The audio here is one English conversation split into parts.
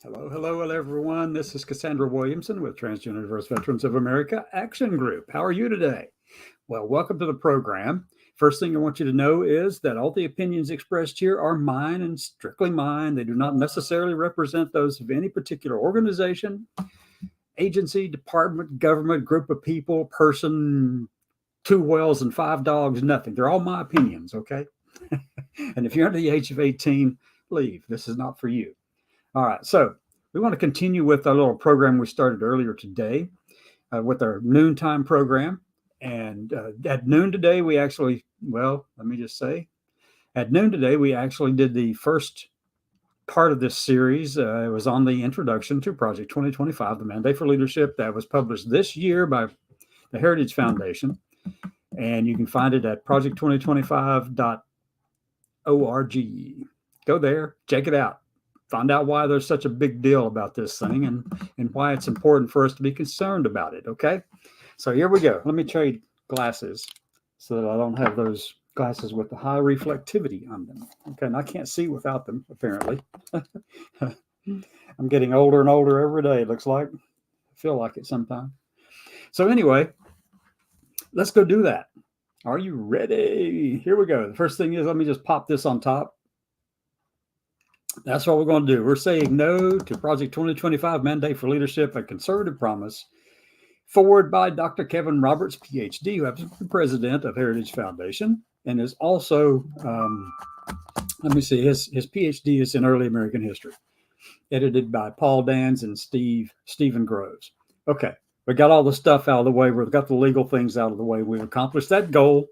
Hello, everyone. This is Cassandra Williamson with Transgender Diverse Veterans of America Action Group. How are you today? Well, welcome to the program. First thing I want you to know is that all the opinions expressed here are mine and strictly mine. They do not necessarily represent those of any particular organization, agency, department, government, group of people, person, 2 whales and 5 dogs, nothing. They're all my opinions, okay? And if you're under the age of 18, leave. This is not for you. All right, so we want to continue with our little program we started earlier today with our noontime program. And at noon today, we actually, well, let me just say, at noon today, we actually did the first part of this series. It was on the introduction to Project 2025, the Mandate for Leadership, that was published this year by the Heritage Foundation. And you can find it at project2025.org. Go there, check it out. Find out why there's such a big deal about this thing and why it's important for us to be concerned about it, okay? So here we go. Let me trade glasses so that I don't have those glasses with the high reflectivity on them. Okay, and I can't see without them, apparently. I'm getting older and older every day, it looks like. I feel like it sometimes. So anyway, let's go do that. Are you ready? Here we go. The first thing is, let me just pop this on top. That's what we're going to do. We're saying no to Project 2025 Mandate for Leadership, a conservative promise, forward by Dr. Kevin Roberts, PhD, who happens to be president of Heritage Foundation and is also, let me see, his PhD is in early American history, edited by Paul Dans and Stephen Groves. Okay, we got all the stuff out of the way. We've got the legal things out of the way. We've accomplished that goal.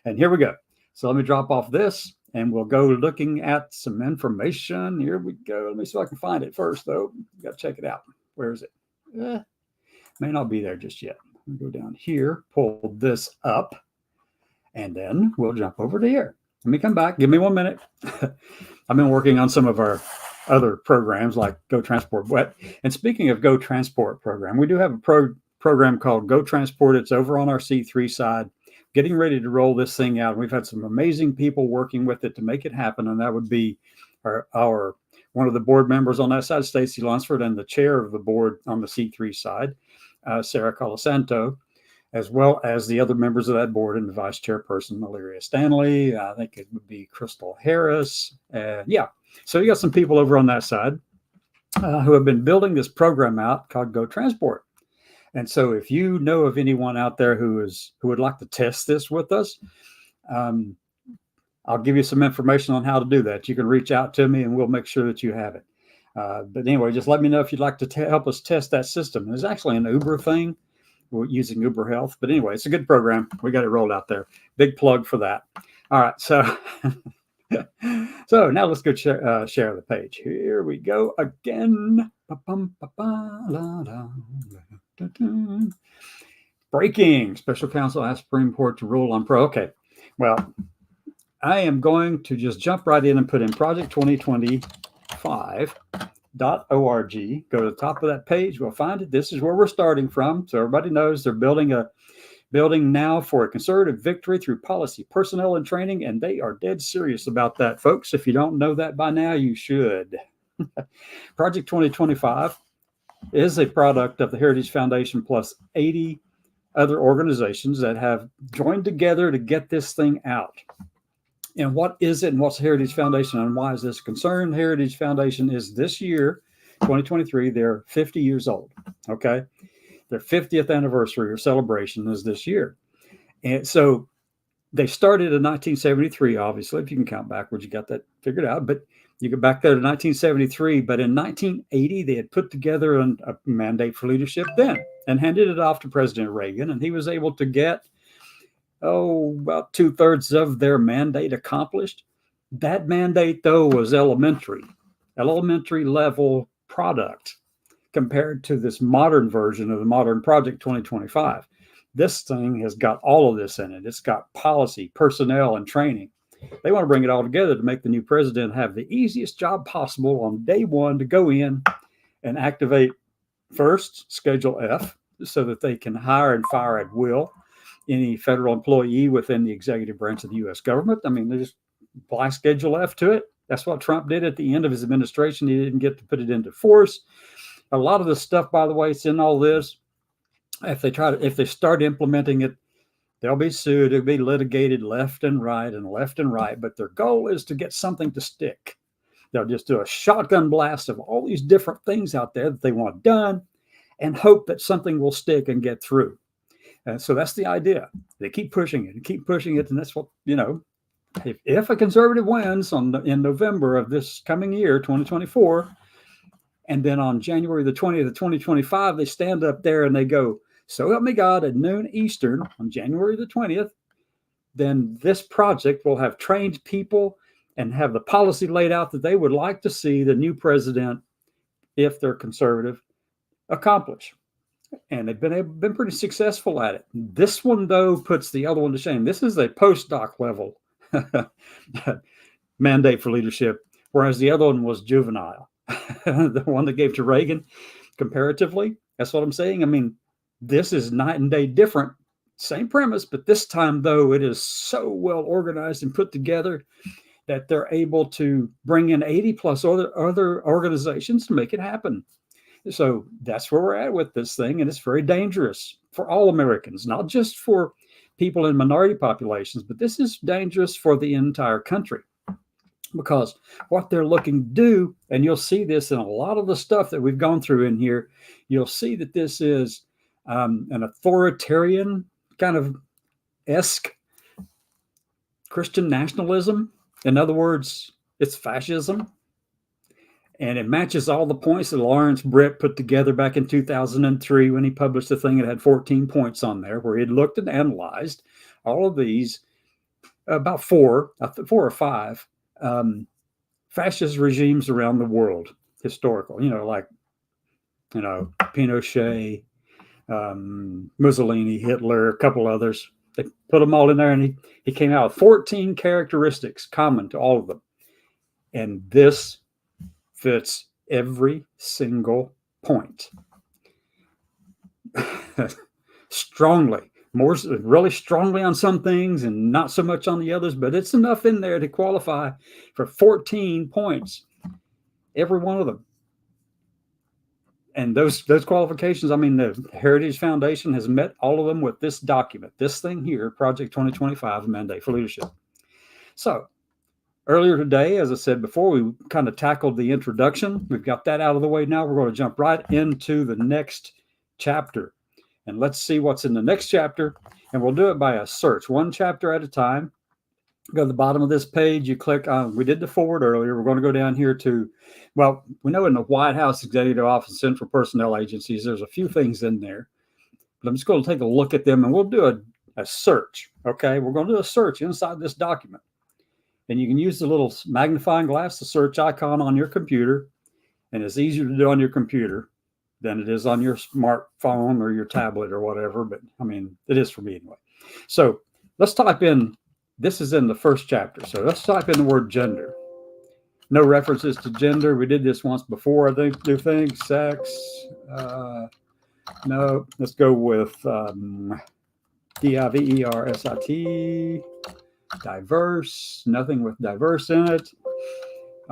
And here we go. So let me drop off this. And we'll go looking at some information. Here we go. Let me see if I can find it first, though. Got to check it out. Where is it? May not be there just yet. We'll go down here, pull this up, and then we'll jump over to here. Let me come back. Give me 1 minute. I've been working on some of our other programs like Go Transport Wet. And speaking of Go Transport program, we do have a program called Go Transport. It's over on our C3 side. Getting ready to roll this thing out. We've had some amazing people working with it to make it happen, and that would be our one of the board members on that side, Stacy Lunsford, and the chair of the board on the C3 side, Sarah Colasanto, as well as the other members of that board and the vice chairperson, Valeria Stanley. I think it would be Crystal Harris. Yeah, so you got some people over on that side who have been building this program out called Go Transport. And so if you know of anyone out there who would like to test this with us, I'll give you some information on how to do that. You can reach out to me and we'll make sure that you have it. But anyway, just let me know if you'd like to help us test that system. It's actually an Uber thing. We're using Uber Health. But anyway, it's a good program. We got it rolled out there. Big plug for that. All right. So, so now let's go share the page. Here we go again. Breaking. Special counsel asked Supreme Court to rule on pro. Okay. Well, I am going to just jump right in and put in project2025.org. Go to the top of that page. We'll find it. This is where we're starting from. So everybody knows they're building now for a conservative victory through policy, personnel, and training. And they are dead serious about that, folks. If you don't know that by now, you should. Project 2025 is a product of the Heritage Foundation plus 80 other organizations that have joined together to get this thing out. And what is it and what's the Heritage Foundation and why is this a concern? Heritage Foundation is this year, 2023, they're 50 years old, okay? Their 50th anniversary or celebration is this year. And so they started in 1973, obviously, if you can count backwards, you got that figured out, but you go back there to 1973, but in 1980, they had put together a mandate for leadership then and handed it off to President Reagan, and he was able to get, about 2/3 of their mandate accomplished. That mandate, though, was elementary level product compared to this modern version of the modern Project 2025. This thing has got all of this in it. It's got policy, personnel, and training. They want to bring it all together to make the new president have the easiest job possible on day one to go in and activate first Schedule F so that they can hire and fire at will any federal employee within the executive branch of the U.S. government. I mean, they just apply Schedule F to it That's what Trump did at the end of his administration. He didn't get to put it into force. A lot of the stuff, by the way, it's in all this. If they start implementing it, they'll be sued. It'll be litigated left and right. But their goal is to get something to stick. They'll just do a shotgun blast of all these different things out there that they want done and hope that something will stick and get through. And so that's the idea. They keep pushing it and keep pushing it. And that's what, if a conservative wins in November of this coming year, 2024, and then on January the 20th of 2025, they stand up there and they go, so help me God, at noon Eastern on January the 20th, then this project will have trained people and have the policy laid out that they would like to see the new president, if they're conservative, accomplish. And they've been pretty successful at it. This one, though, puts the other one to shame. This is a postdoc level mandate for leadership, whereas the other one was juvenile. The one that gave to Reagan, comparatively, that's what I'm saying. I mean, this is night and day different. Same premise, but this time, though, it is so well organized and put together that they're able to bring in 80 plus other organizations to make it happen. So that's where we're at with this thing. And it's very dangerous for all Americans, not just for people in minority populations, but this is dangerous for the entire country. Because what they're looking to do, and you'll see this in a lot of the stuff that we've gone through in here, you'll see that this is an authoritarian kind of esque Christian nationalism. In other words, it's fascism. And it matches all the points that Lawrence Britt put together back in 2003 when he published a thing that had 14 points on there, where he had looked and analyzed all of these, about four or five fascist regimes around the world, historical, like Pinochet, Mussolini, Hitler, a couple others. They put them all in there, and he came out with 14 characteristics common to all of them. And this fits every single point. Strongly. Really strongly on some things and not so much on the others, but it's enough in there to qualify for 14 points, every one of them. And those qualifications, I mean, the Heritage Foundation has met all of them with this document, this thing here, Project 2025, a Mandate for Leadership. So earlier today, as I said before, we kind of tackled the introduction. We've got that out of the way now. We're going to jump right into the next chapter. And let's see what's in the next chapter. And we'll do it by a search, one chapter at a time. Go to the bottom of this page. You click on, we did the forward earlier. We're going to go down here to, well, we know in the White House Executive Office, Central Personnel Agencies, there's a few things in there. But I'm just going to take a look at them and we'll do a search. Okay. We're going to do a search inside this document. And you can use the little magnifying glass, the search icon on your computer. And it's easier to do on your computer than it is on your smartphone or your tablet or whatever. But I mean, it is for me anyway. So let's type in, this is in the first chapter. So let's type in the word gender. No references to gender. We did this once before, I think, sex. No, let's go with diversit. Diverse, nothing with diverse in it.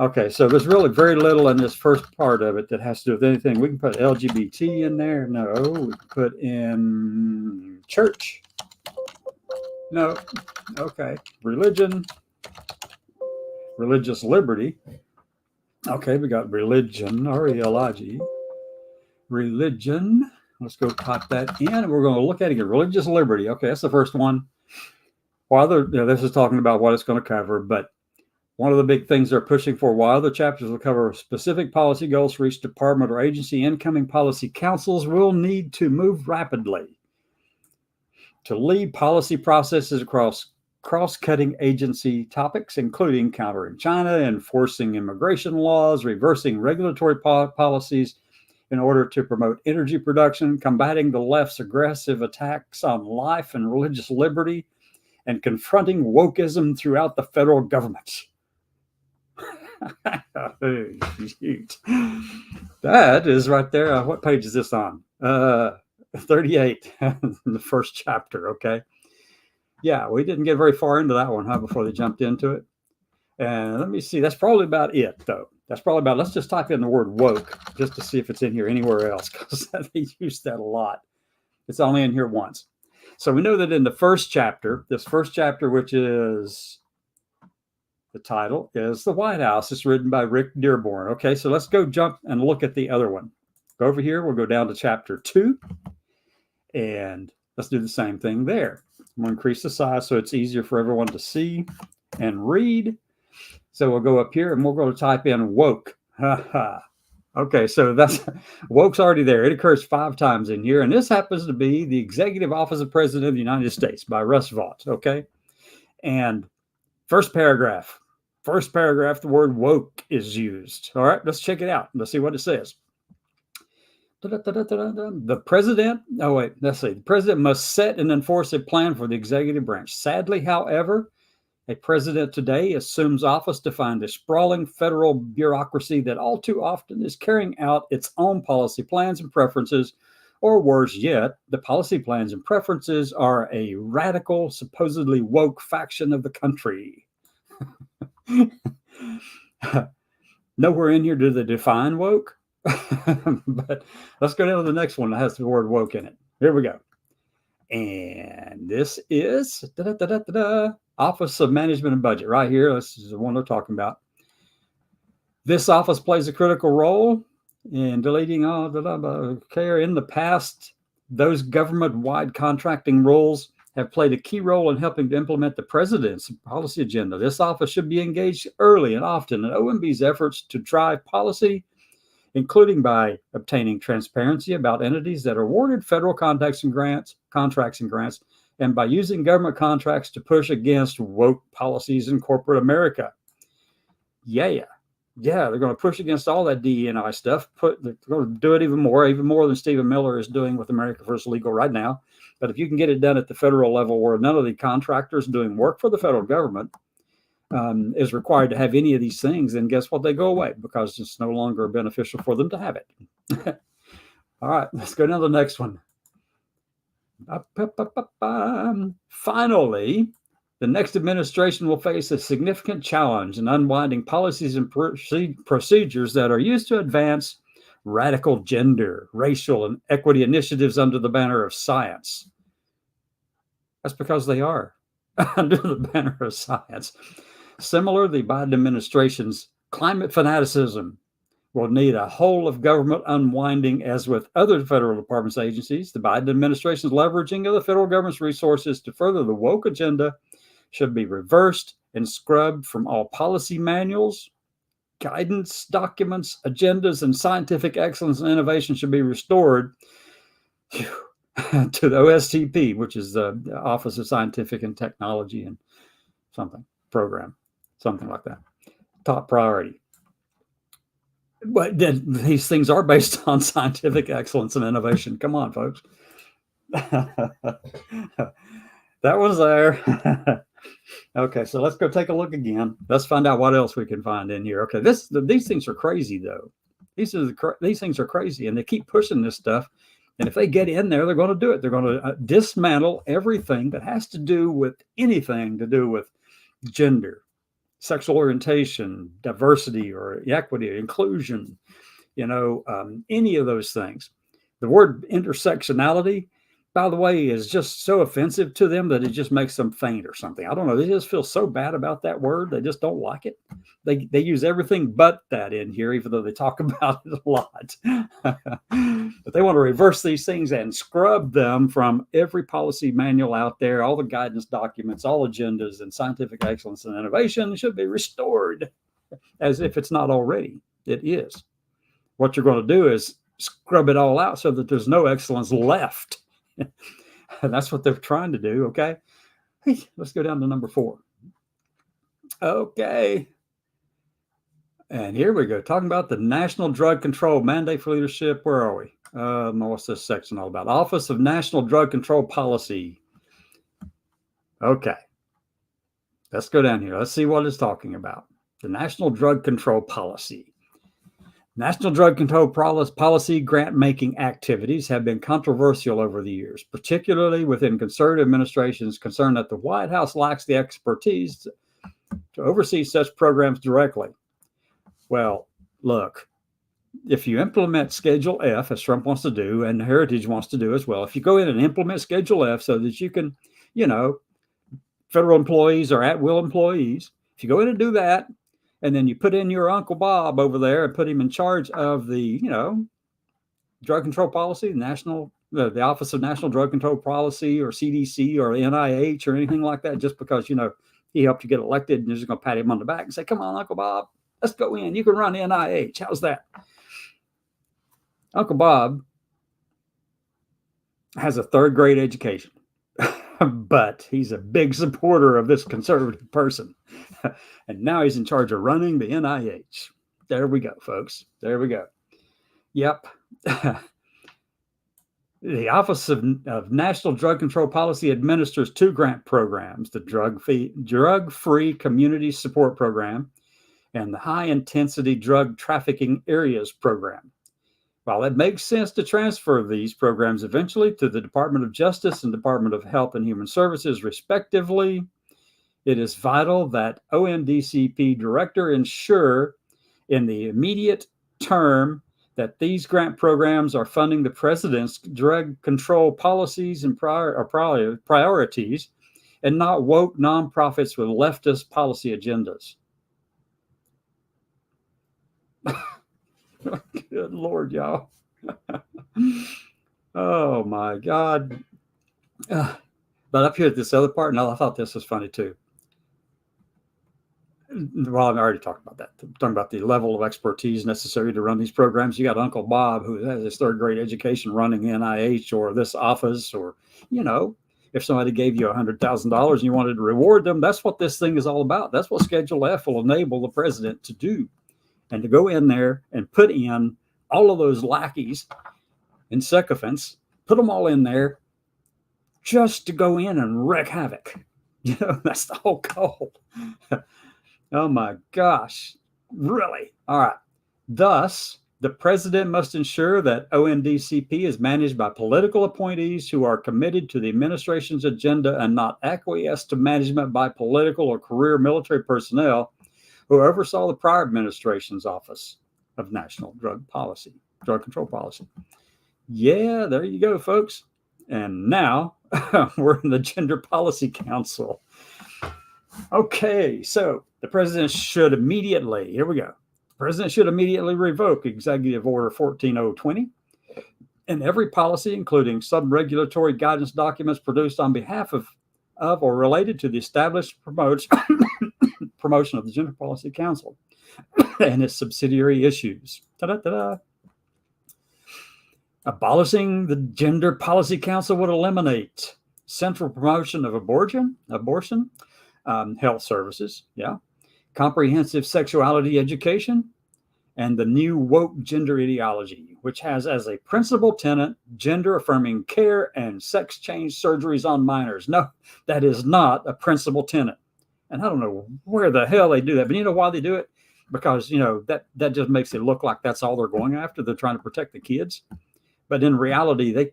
Okay, so there's really very little in this first part of it that has to do with anything. We can put LGBT in there. No, we can put in church. No, okay. Religion, religious liberty. Okay, we got religion, R-E-L-I-G. Religion. Let's go type that in, and we're going to look at it again. Religious liberty. Okay, that's the first one. While this is talking about what it's going to cover, but one of the big things they're pushing for, while other chapters will cover specific policy goals for each department or agency, incoming policy councils will need to move rapidly to lead policy processes across cross-cutting agency topics, including countering China, enforcing immigration laws, reversing regulatory policies in order to promote energy production, combating the left's aggressive attacks on life and religious liberty, and confronting wokeism throughout the federal government. That is right there. What page is this on? 38, the first chapter, okay? Yeah, we didn't get very far into that one, before they jumped into it. And let me see. That's probably about it, though. Let's just type in the word woke just to see if it's in here anywhere else, because they use that a lot. It's only in here once. So we know that in the first chapter, which is the title, is The White House. It's written by Rick Dearborn. Okay, so let's go jump and look at the other one. Go over here. We'll go down to chapter 2. And let's do the same thing there. I'm going to increase the size so it's easier for everyone to see and read. So we'll go up here and we're going to type in woke. Okay, so that's woke's already there. It occurs 5 times in here. And this happens to be the Executive Office of President of the United States by Russ Vought. Okay. And first paragraph, the word woke is used. All right, let's check it out. Let's see what it says. The president must set and enforce a plan for the executive branch. Sadly, however, a president today assumes office to find a sprawling federal bureaucracy that all too often is carrying out its own policy plans and preferences, or worse yet, the policy plans and preferences are a radical, supposedly woke faction of the country. Nowhere in here do they define woke, but let's go down to the next one that has the word woke in it. Here we go. And this is Office of Management and Budget right here. This is the one they're talking about. This office plays a critical role in deleting all care. In the past, those government-wide contracting rules have played a key role in helping to implement the president's policy agenda. This office should be engaged early and often in OMB's efforts to drive policy, including by obtaining transparency about entities that are awarded federal contracts and grants, and by using government contracts to push against woke policies in corporate America. Yeah, they're going to push against all that DE&I stuff. They're going to do it even more than Stephen Miller is doing with America First Legal right now. But if you can get it done at the federal level where none of the contractors doing work for the federal government is required to have any of these things, then guess what? They go away because it's no longer beneficial for them to have it. All right, let's go down to the next one. Finally, the next administration will face a significant challenge in unwinding policies and procedures that are used to advance radical gender, racial, and equity initiatives under the banner of science. That's because they are under the banner of science. Similar, the Biden administration's climate fanaticism will need a whole of government unwinding, as with other federal departments and agencies. The Biden administration's leveraging of the federal government's resources to further the woke agenda should be reversed and scrubbed from all policy manuals, guidance documents, agendas, and scientific excellence and innovation should be restored to the OSTP, which is the Office of Scientific and Technology and program, something like that. Top priority. But these things are based on scientific excellence and innovation. Come on, folks. That was there. Okay, so let's go take a look again. Let's find out what else we can find in here. Okay, these things are crazy, though. These things are crazy, and they keep pushing this stuff. And if they get in there, they're going to do it. They're going to dismantle everything that has to do with anything to do with gender, sexual orientation, diversity, or equity, inclusion, any of those things. The word intersectionality, by the way, is just so offensive to them that it just makes them faint or something. I don't know. They just feel so bad about that word. They just don't like it. They use everything but that in here, even though they talk about it a lot. But they want to reverse these things and scrub them from every policy manual out there, all the guidance documents, all agendas, and scientific excellence and innovation should be restored as if it's not already. It is. What you're going to do is scrub it all out so that there's no excellence left. And that's what they're trying to do. Okay. Hey, let's go down to number 4. Okay. And here we go. Talking about the National Drug Control Mandate for Leadership. Where are we? What's this section all about? Office of National Drug Control Policy. Okay. Let's go down here. Let's see what it's talking about. The National Drug Control Policy. National Drug Control Policy grant-making activities have been controversial over the years, particularly within conservative administrations concerned that the White House lacks the expertise to oversee such programs directly. Well, look, if you implement Schedule F, as Trump wants to do, and Heritage wants to do as well, if you go in and implement Schedule F so that you can, federal employees are at-will employees, if you go in and do that, and then you put in your Uncle Bob over there and put him in charge of the, drug control policy, the Office of National Drug Control Policy or CDC or NIH or anything like that, just because, he helped you get elected, and you're just going to pat him on the back and say, come on, Uncle Bob, let's go in. You can run NIH. How's that? Uncle Bob has a third grade education, but he's a big supporter of this conservative person. And now he's in charge of running the NIH. There we go, folks. There we go. Yep. The Office of National Drug Control Policy administers 2 grant programs, the Drug-Free Community Support Program and the High Intensity Drug Trafficking Areas Program. While it makes sense to transfer these programs eventually to the Department of Justice and Department of Health and Human Services, respectively, it is vital that ONDCP director ensure in the immediate term that these grant programs are funding the president's drug control policies and priorities and not woke nonprofits with leftist policy agendas. Good Lord, y'all. Oh, my God. But up here at this other part, I thought this was funny, too. Well, I've already talked about that. I'm talking about the level of expertise necessary to run these programs. You got Uncle Bob, who has his third grade education, running NIH or this office, or, if somebody gave you $100,000 and you wanted to reward them, that's what this thing is all about. That's what Schedule F will enable the president to do. And to go in there and put in all of those lackeys and sycophants, put them all in there just to go in and wreak havoc. That's the whole goal. Oh my gosh. Really? All right. Thus, the president must ensure that ONDCP is managed by political appointees who are committed to the administration's agenda and not acquiesce to management by political or career military personnel who oversaw the prior administration's Office of National Drug Control Policy. Yeah, there you go, folks. And now we're in the Gender Policy Council. Okay, so the president should immediately, here we go. The president should immediately revoke Executive Order 14020 and every policy, including sub-regulatory guidance documents produced on behalf of or related to the established promotion of the Gender Policy Council and its subsidiary issues. Ta-da-ta-da. Abolishing the Gender Policy Council would eliminate central promotion of abortion, health services, comprehensive sexuality education, and the new woke gender ideology, which has as a principal tenet gender-affirming care and sex change surgeries on minors. No, that is not a principal tenet. And I don't know where the hell they do that, but you know why they do it? Because, that just makes it look like that's all they're going after. They're trying to protect the kids. But in reality,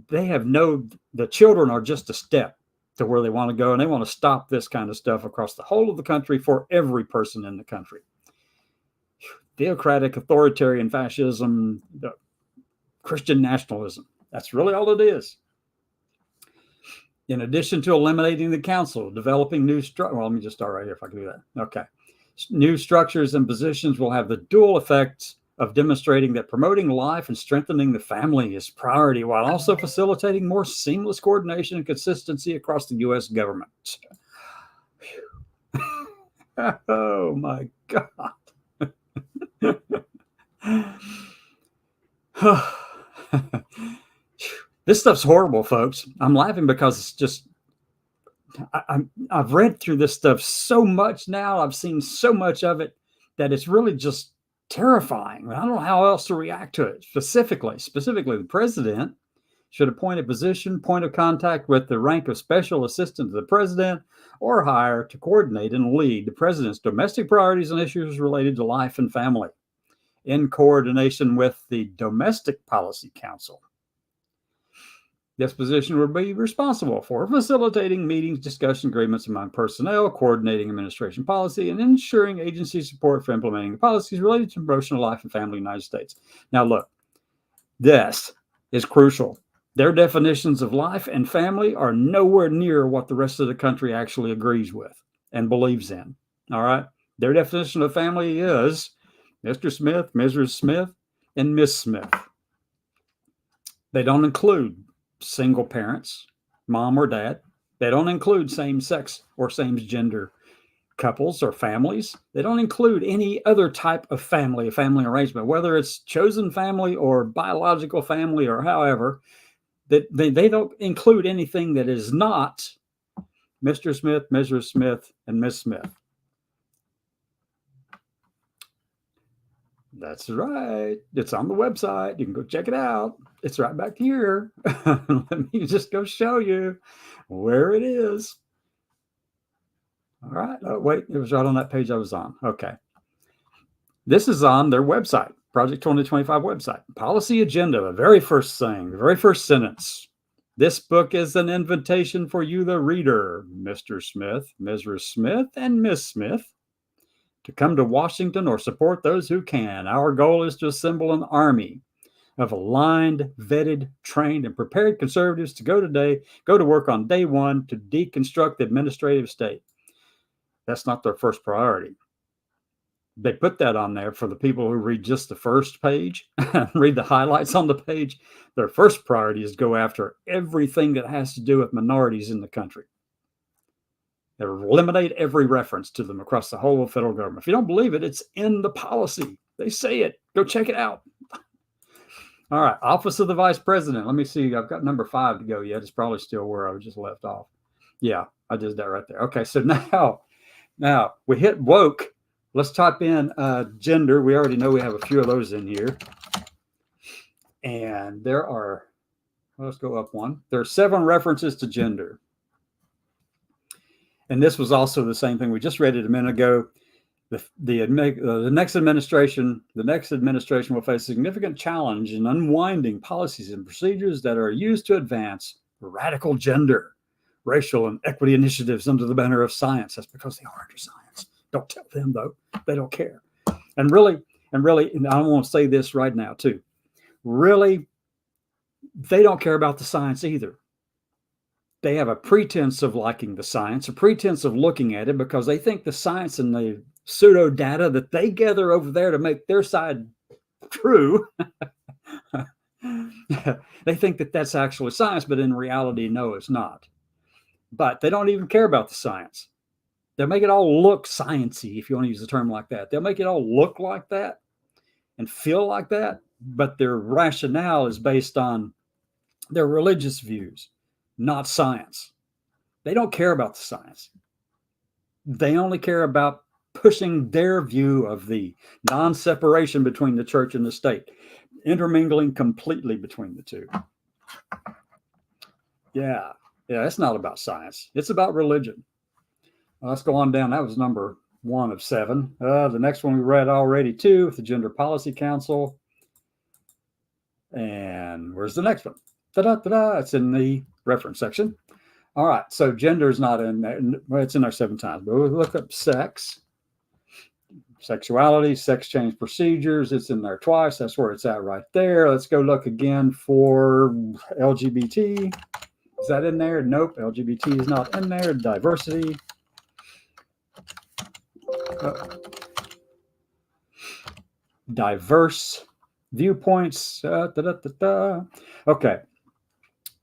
they have the children are just a step to where they want to go, and they want to stop this kind of stuff across the whole of the country for every person in the country. Theocratic, authoritarian fascism, Christian nationalism. That's really all it is. In addition to eliminating the council, developing new structures. Well, let me just start right here if I can do that. Okay. New structures and positions will have the dual effects of demonstrating that promoting life and strengthening the family is priority, while also facilitating more seamless coordination and consistency across the U.S. government. Oh, my God. This stuff's horrible, folks. I'm laughing because it's just, I've read through this stuff so much now. I've seen so much of it that it's really just terrifying. I don't know how else to react to it. Specifically, the president should appoint a point of contact with the rank of special assistant to the president or higher to coordinate and lead the president's domestic priorities and issues related to life and family in coordination with the Domestic Policy Council. This position would be responsible for facilitating meetings, discussion agreements among personnel, coordinating administration policy, and ensuring agency support for implementing the policies related to promotion of life and family in the United States. Now, look, this is crucial. Their definitions of life and family are nowhere near what the rest of the country actually agrees with and believes in. All right? Their definition of family is Mr. Smith, Mrs. Smith, and Miss Smith. They don't include single parents, mom or dad. They don't include same-sex or same-gender couples or families. They don't include any other type of family arrangement, whether it's chosen family or biological family or however. They don't include anything that is not Mr. Smith, Mrs. Smith, and Miss Smith. That's right. It's on the website. You can go check it out. It's right back here. Let me just go show you where it is. All right. Oh, wait, it was right on that page I was on. Okay. This is on their website, Project 2025 website. Policy agenda, the very first thing, the very first sentence. This book is an invitation for you, the reader, Mr. Smith, Mrs. Smith, and Miss Smith, to come to Washington or support those who can. Our goal is to assemble an army of aligned, vetted, trained, and prepared conservatives to go to work on day one to deconstruct the administrative state. That's not their first priority. They put that on there for the people who read just the first page, read the highlights on the page. Their first priority is go after everything that has to do with minorities in the country. They eliminate every reference to them across the whole of the federal government. If you don't believe it, it's in the policy. They say it. Go check it out. All right. Office of the Vice President. Let me see. I've got number 5 to go yet. It's probably still where I just left off. Yeah, I did that right there. Okay. So now we hit woke. Let's type in gender. We already know we have a few of those in here. And there are, let's go up one. There are 7 references to gender. And this was also the same thing. We just read it a minute ago. The next administration will face a significant challenge in unwinding policies and procedures that are used to advance radical gender, racial, and equity initiatives under the banner of science. That's because they are under science. Don't tell them, though. They don't care. And really, and I want to say this right now, too. Really, they don't care about the science either. They have a pretense of liking the science, a pretense of looking at it because they think the science and the pseudo data that they gather over there to make their side true, they think that that's actually science, but in reality, no, it's not. But they don't even care about the science. They'll make it all look sciencey, if you want to use a term like that. They'll make it all look like that and feel like that, but their rationale is based on their religious views, not science. They don't care about the science. They only care about pushing their view of the non-separation between the church and the state, intermingling completely between the two. Yeah, it's not about science. It's about religion. Let's go on down. That was number 1 of 7. The next one we read already, too, with the Gender Policy Council. And where's the next one? Ta-da-ta-da! It's in the reference section. All right, so gender is not in there. Well, it's in there 7 times, but we'll look up sex, sexuality, sex change procedures. It's in there twice. That's where it's at right there. Let's go look again for LGBT. Is that in there? Nope, LGBT is not in there. Diversity. Diverse viewpoints. Okay.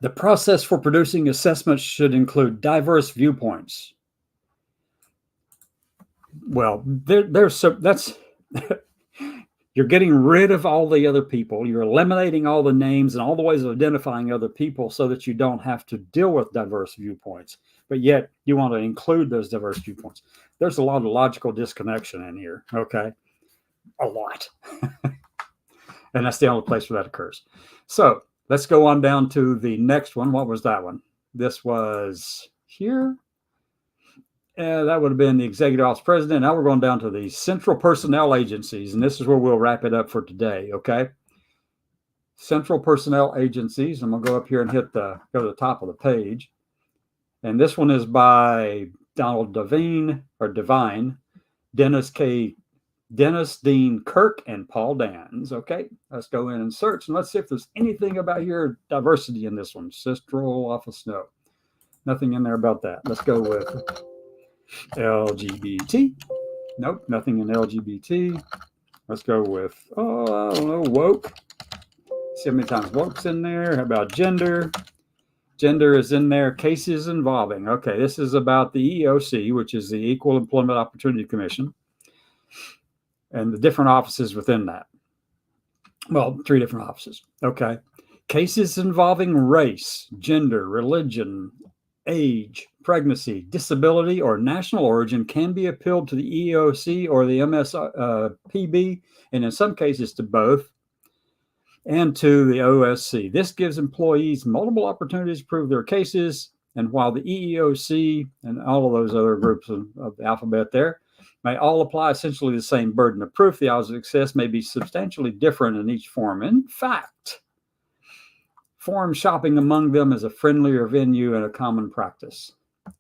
The process for producing assessments should include diverse viewpoints. Well, that's you're getting rid of all the other people. You're eliminating all the names and all the ways of identifying other people so that you don't have to deal with diverse viewpoints. But yet you want to include those diverse viewpoints. There's a lot of logical disconnection in here. Okay. A lot. And that's the only place where that occurs. So let's go on down to the next one. What was that one? This was here. That would have been the Executive Office President. Now we're going down to the Central Personnel Agencies, and this is where we'll wrap it up for today, okay? Central personnel agencies. I'm going to go up here and go to the top of the page. And this one is by Donald Devine, Dennis Dean Kirk, and Paul Dans. Okay, let's go in and search, and let's see if there's anything about here diversity in this one. Central office, no. Nothing in there about that. Let's go with LGBT. Nope, nothing in LGBT. Let's go with, I don't know, woke. See how many times woke's in there. How about gender? Gender is in there. Cases involving. Okay, this is about the EEOC, which is the Equal Employment Opportunity Commission, and the different offices within that. Well, 3 different offices. Okay. Cases involving race, gender, religion, age, pregnancy, disability, or national origin can be appealed to the EEOC or the MSPB, and in some cases to both, and to the OSC. This gives employees multiple opportunities to prove their cases, and while the EEOC and all of those other groups of the alphabet there may all apply essentially the same burden of proof, the odds of success may be substantially different in each forum. In fact, forum shopping among them is a friendlier venue and a common practice.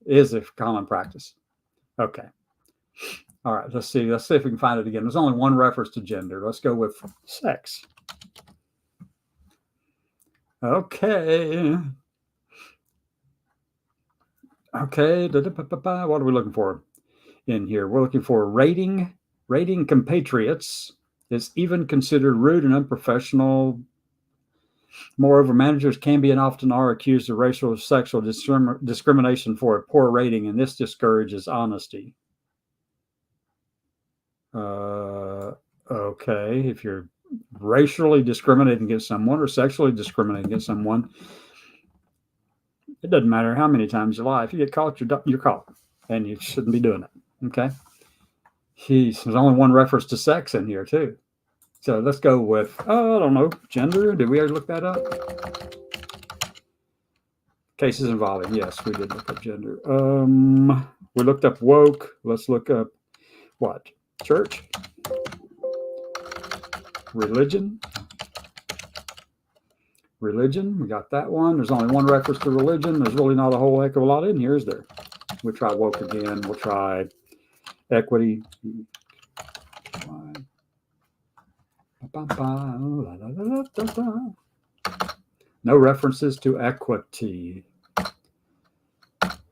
Is a common practice. Okay. All right, let's see if we can find it again. There's only one reference to gender. Let's go with sex. Okay. Okay. What are we looking for in here? We're looking for rating compatriots is even considered rude and unprofessional. Moreover, managers can be and often are accused of racial or sexual discrimination for a poor rating, and this discourages honesty. Okay, if you're racially discriminating against someone or sexually discriminating against someone, it doesn't matter how many times you lie. If you get caught, you're caught, and you shouldn't be doing it. Okay. There's only one reference to sex in here too. So let's go with, I don't know, gender. Did we ever look that up? Cases involving. Yes, we did look up gender. We looked up woke. Let's look up what? Church. Religion. Religion. We got that one. There's only one reference to religion. There's really not a whole heck of a lot in here, is there? We'll try woke again. We'll try equity. No references to equity.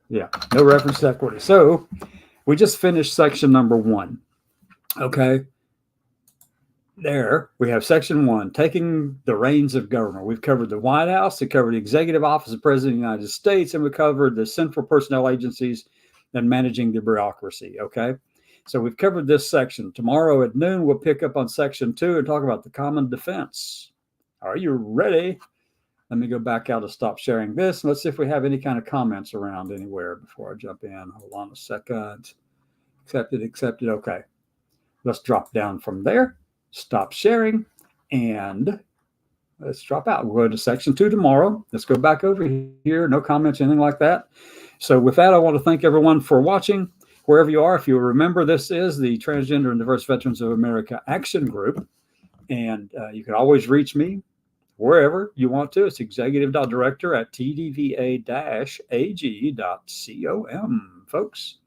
Yeah, no reference to equity. So we just finished section number 1. Okay. There we have section 1, taking the reins of government. We've covered the White House, we covered the Executive Office of the President of the United States, and we covered the central personnel agencies and managing the bureaucracy. Okay. So we've covered this section. Tomorrow at noon, we'll pick up on section 2 and talk about the common defense. Are you ready? Let me go back out and stop sharing this. Let's see if we have any kind of comments around anywhere before I jump in. Hold on a second. Accepted. Okay. Let's drop down from there. Stop sharing. And let's drop out. We'll go to section 2 tomorrow. Let's go back over here. No comments, anything like that. So with that, I want to thank everyone for watching. Wherever you are, if you remember, this is the Transgender and Diverse Veterans of America Action Group. And you can always reach me wherever you want to. It's executive.director@tdva-ag.com, folks.